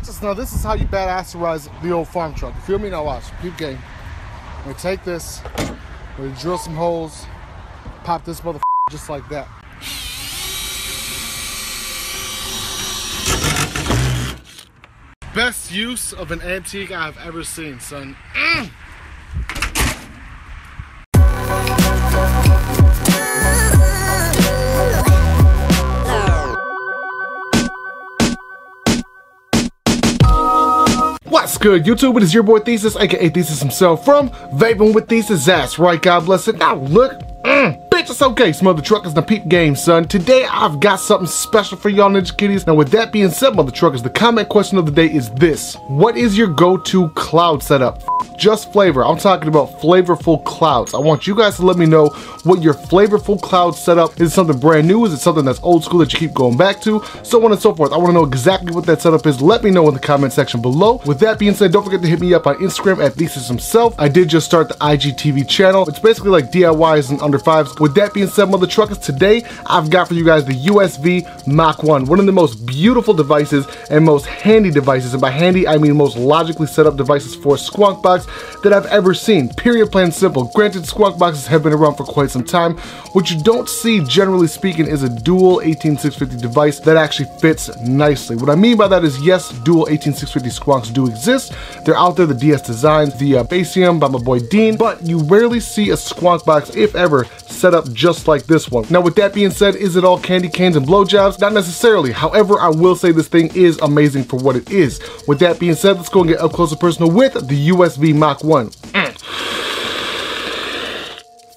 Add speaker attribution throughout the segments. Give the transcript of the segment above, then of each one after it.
Speaker 1: bitches, now this is how you badasserize the old farm truck. You feel me? Now watch, peep game. I'm gonna take this, I'm gonna drill some holes, pop this motherfucker just like that. Best use of an antique I've ever seen, son. What's good, YouTube? It is your boy Thesis, aka Thesis himself, from Vaping with Thesis. That's right, God bless it. Now look, bitch, it's okay. Smother truckers, the peep game, son. Today I've got something special for y'all ninja kitties. Now with that being said, mother truckers, the comment question of the day is this: what is your go-to cloud setup? Just flavor. I'm talking about flavorful clouds. I want you guys to let me know what your flavorful cloud setup is. Something brand new? Is it something that's old school that you keep going back to? So on and so forth. I want to know exactly what that setup is. Let me know in the comment section below. With that being said, don't forget to hit me up on Instagram at ThesisHimself. I did just start the IGTV channel. It's basically like DIYs and under fives. With that being said, mother truckers, today I've got for you guys the USV Mach 1, one of the most beautiful devices and most handy devices, and by handy I mean most logically set up devices for Squonk Box that I've ever seen. Period, plain and simple. Granted, Squonk Boxes have been around for quite some time. What you don't see, generally speaking, is a dual 18650 device that actually fits nicely. What I mean by that is, yes, dual 18650 Squonks do exist. They're out there, the DS Designs, the Basium by my boy Dean, but you rarely see a Squonk Box, if ever, set up just like this one. Now with that being said, is it all candy canes and blowjobs? Not necessarily. However, I will say this thing is amazing for what it is. With that being said, let's go and get up close and personal with the USV Mach 1.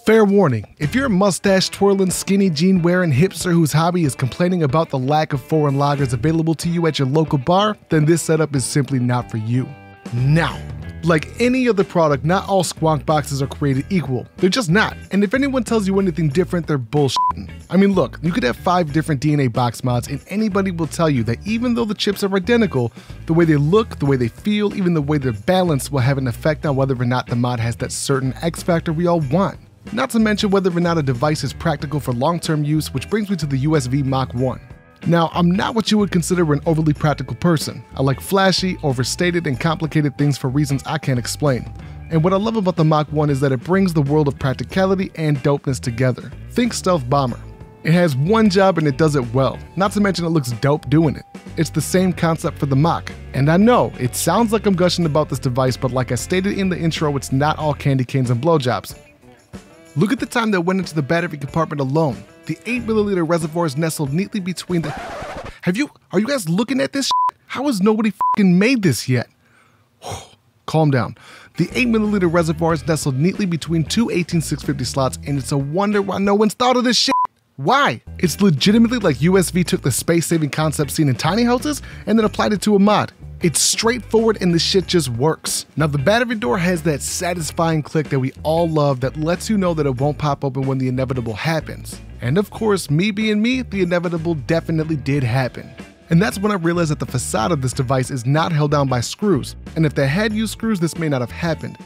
Speaker 1: Fair warning, if you're a mustache twirling, skinny jean wearing hipster whose hobby is complaining about the lack of foreign lagers available to you at your local bar, then this setup is simply not for you. Now, like any other product, not all Squonk Boxes are created equal. They're just not. And if anyone tells you anything different, they're bullshitting. I mean, look, you could have 5 different DNA box mods and anybody will tell you that even though the chips are identical, the way they look, the way they feel, even the way they're balanced will have an effect on whether or not the mod has that certain X factor we all want. Not to mention whether or not a device is practical for long-term use, which brings me to the USV Mach 1. Now, I'm not what you would consider an overly practical person. I like flashy, overstated, and complicated things for reasons I can't explain. And what I love about the Mach 1 is that it brings the world of practicality and dopeness together. Think stealth bomber. It has one job and it does it well. Not to mention it looks dope doing it. It's the same concept for the Mach. And I know, it sounds like I'm gushing about this device, but like I stated in the intro, it's not all candy canes and blowjobs. Look at the time that went into the battery compartment alone. The 8ml reservoir is nestled neatly between the... Are you guys looking at this shit? How has nobody fucking made this yet? Calm down. The 8ml reservoir is nestled neatly between 2 18650 slots, and it's a wonder why no one's thought of this shit. Why? It's legitimately like USV took the space-saving concept seen in tiny houses and then applied it to a mod. It's straightforward and the shit just works. Now the battery door has that satisfying click that we all love that lets you know that it won't pop open when the inevitable happens. And of course, me being me, the inevitable definitely did happen. And that's when I realized that the facade of this device is not held down by screws. And if they had used screws, this may not have happened.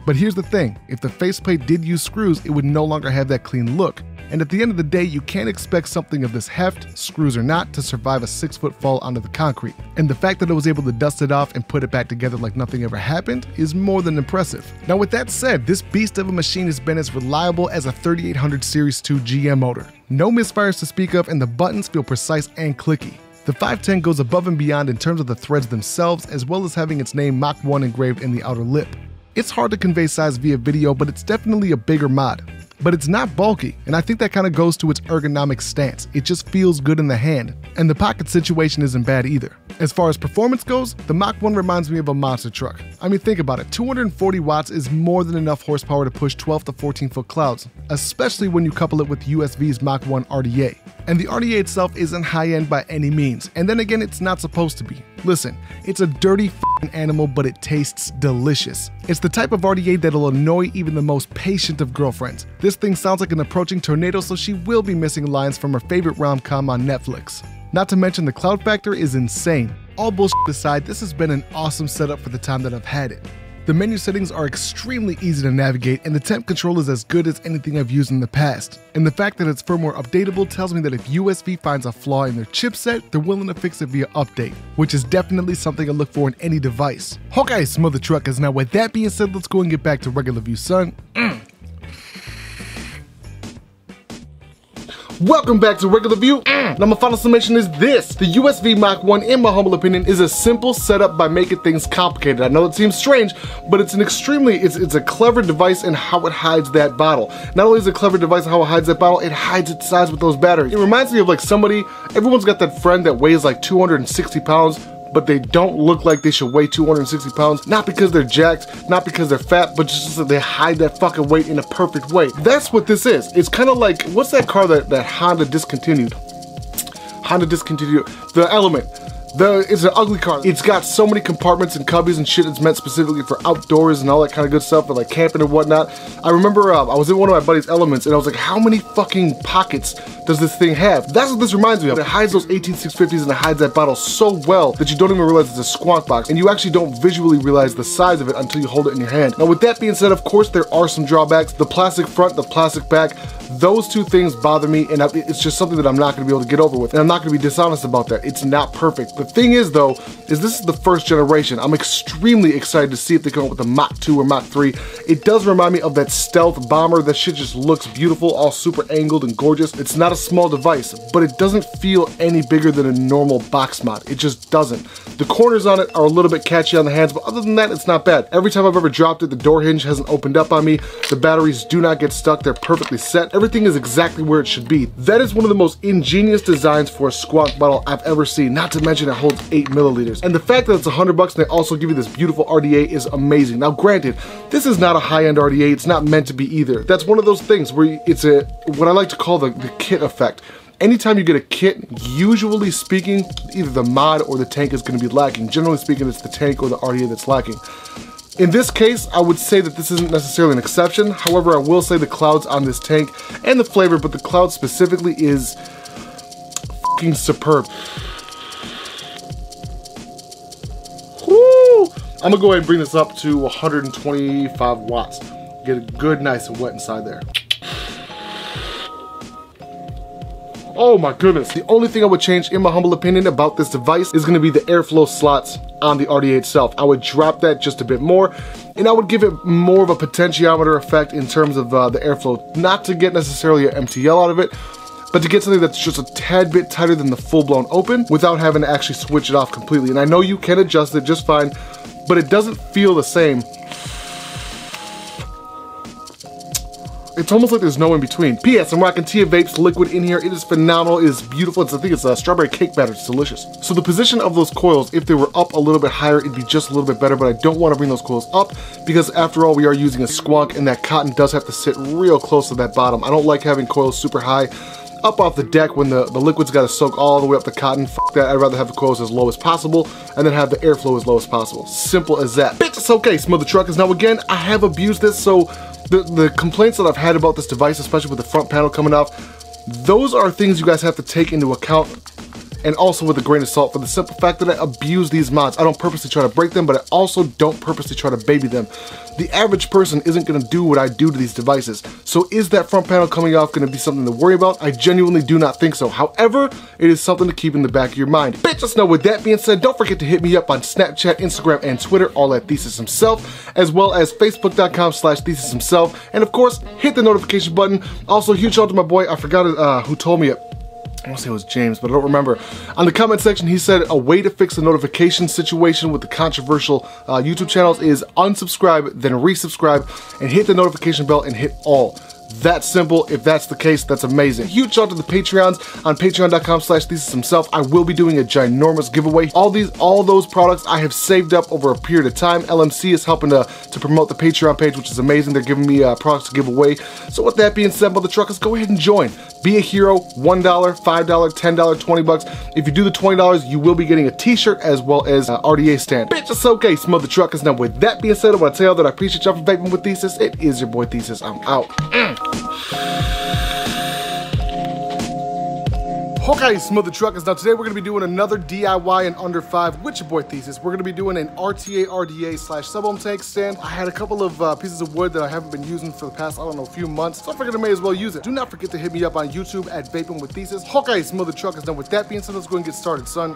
Speaker 1: But here's the thing, if the faceplate did use screws, it would no longer have that clean look. And at the end of the day, you can't expect something of this heft, screws or not, to survive a 6-foot fall onto the concrete. And the fact that I was able to dust it off and put it back together like nothing ever happened is more than impressive. Now with that said, this beast of a machine has been as reliable as a 3800 Series 2 GM motor. No misfires to speak of, and the buttons feel precise and clicky. The 510 goes above and beyond in terms of the threads themselves, as well as having its name Mach 1 engraved in the outer lip. It's hard to convey size via video, but it's definitely a bigger mod. But it's not bulky, and I think that kind of goes to its ergonomic stance. It just feels good in the hand, and the pocket situation isn't bad either. As far as performance goes, the Mach 1 reminds me of a monster truck. I mean, think about it, 240 watts is more than enough horsepower to push 12 to 14 foot clouds, especially when you couple it with USV's Mach 1 RDA. And the RDA itself isn't high-end by any means, and then again, it's not supposed to be. Listen, it's a dirty f***ing animal, but it tastes delicious. It's the type of RDA that'll annoy even the most patient of girlfriends. This thing sounds like an approaching tornado, so she will be missing lines from her favorite rom-com on Netflix. Not to mention the cloud factor is insane. All bullshit aside, this has been an awesome setup for the time that I've had it. The menu settings are extremely easy to navigate, and the temp control is as good as anything I've used in the past. And the fact that it's firmware updatable tells me that if U.S.V finds a flaw in their chipset, they're willing to fix it via update, which is definitely something I look for in any device. Okay, smother truckers, now with that being said, let's go and get back to regular view, son. Welcome back to Regular View. Now my final summation is this. The USV Mach 1, in my humble opinion, is a simple setup by making things complicated. I know it seems strange, but it's an it's a clever device in how it hides that bottle. Not only is it a clever device in how it hides that bottle, it hides its size with those batteries. It reminds me of like somebody, everyone's got that friend that weighs like 260 pounds, but they don't look like they should weigh 260 pounds, not because they're jacked, not because they're fat, but just that they hide that fucking weight in a perfect way. That's what this is. It's kind of like, what's that car that Honda discontinued? Honda discontinued, the Element. It's an ugly car. It's got so many compartments and cubbies and shit. It's meant specifically for outdoors and all that kind of good stuff, and like camping and whatnot. I remember I was in one of my buddy's Elements, and I was like, how many fucking pockets does this thing have? That's what this reminds me of. It hides those 18650s and it hides that bottle so well that you don't even realize it's a squonk box, and you actually don't visually realize the size of it until you hold it in your hand. Now with that being said, of course there are some drawbacks. The plastic front, the plastic back, those two things bother me, and it's just something that I'm not going to be able to get over with, and I'm not going to be dishonest about that. It's not perfect. The thing is though, is this is the first generation. I'm extremely excited to see if they come up with the Mach 2 or Mach 3. It does remind me of that stealth bomber. That shit just looks beautiful, all super angled and gorgeous. It's not a small device, but it doesn't feel any bigger than a normal box mod. It just doesn't. The corners on it are a little bit catchy on the hands, but other than that, it's not bad. Every time I've ever dropped it, the door hinge hasn't opened up on me. The batteries do not get stuck. They're perfectly set. Everything is exactly where it should be. That is one of the most ingenious designs for a squonk bottle I've ever seen, not to mention it holds 8 milliliters. And the fact that it's $100 and they also give you this beautiful RDA is amazing. Now granted, this is not a high-end RDA. It's not meant to be either. That's one of those things where it's what I like to call the kit effect. Anytime you get a kit, usually speaking, either the mod or the tank is going to be lacking. Generally speaking, it's the tank or the RDA that's lacking. In this case, I would say that this isn't necessarily an exception. However, I will say the clouds on this tank and the flavor, but the cloud specifically is fucking superb. Woo! I'm gonna go ahead and bring this up to 125 watts. Get it good, nice and wet inside there. Oh my goodness. The only thing I would change, in my humble opinion, about this device is going to be the airflow slots on the RDA itself. I would drop that just a bit more, and I would give it more of a potentiometer effect in terms of the airflow. Not to get necessarily an MTL out of it, but to get something that's just a tad bit tighter than the full-blown open without having to actually switch it off completely. And I know you can adjust it just fine, but it doesn't feel the same. It's almost like there's no in between. P.S. I'm rocking Tia Vapes liquid in here. It is phenomenal. It is beautiful. I think it's a strawberry cake batter. It's delicious. So the position of those coils, if they were up a little bit higher, it'd be just a little bit better, but I don't want to bring those coils up because after all, we are using a squonk and that cotton does have to sit real close to that bottom. I don't like having coils super high up off the deck when the liquid's got to soak all the way up the cotton. Fuck that. I'd rather have the coils as low as possible and then have the airflow as low as possible. Simple as that. Bitch, it's okay, smother truckers. Now again, I have abused this, so the complaints that I've had about this device, especially with the front panel coming off, those are things you guys have to take into account, and also with a grain of salt, for the simple fact that I abuse these mods. I don't purposely try to break them, but I also don't purposely try to baby them. The average person isn't going to do what I do to these devices. So is that front panel coming off going to be something to worry about? I genuinely do not think so. However, it is something to keep in the back of your mind. Bitches, know with that being said, don't forget to hit me up on Snapchat, Instagram, and Twitter, all at ThesisHimself, as well as Facebook.com/ThesisHimself. And of course, hit the notification button. Also, huge shout out to my boy, I forgot who told me it. I want to say it was James, but I don't remember. On the comment section, he said a way to fix the notification situation with the controversial YouTube channels is unsubscribe, then resubscribe, and hit the notification bell and hit all. That simple. If that's the case, that's amazing. Huge shout out to the Patreons on patreon.com/ThesisHimself. I will be doing a ginormous giveaway. All those products I have saved up over a period of time. LMC is helping to promote the Patreon page, which is amazing. They're giving me products to give away. So with that being said, mother truckers, go ahead and join. Be a hero. $1, $5, $10, $20. If you do the $20, you will be getting a t-shirt as well as RDA stand. Bitch, it's okay, mother truckers. Now with that being said, I want to tell y'all that I appreciate y'all for vaping with Thesis. It is your boy Thesis. I'm out. Okay, Smother Truckers. Now today we're going to be doing another DIY in under 5 with your boy Thesis. We're going to be doing an RTA RDA / sub-ohm tank stand. I had a couple of pieces of wood that I haven't been using for the past, I don't know, few months, so I figured I may as well use it. Do not forget to hit me up on YouTube at VapingWithThesis. Okay, Smother Truckers. Now with that being said, let's go and get started, son.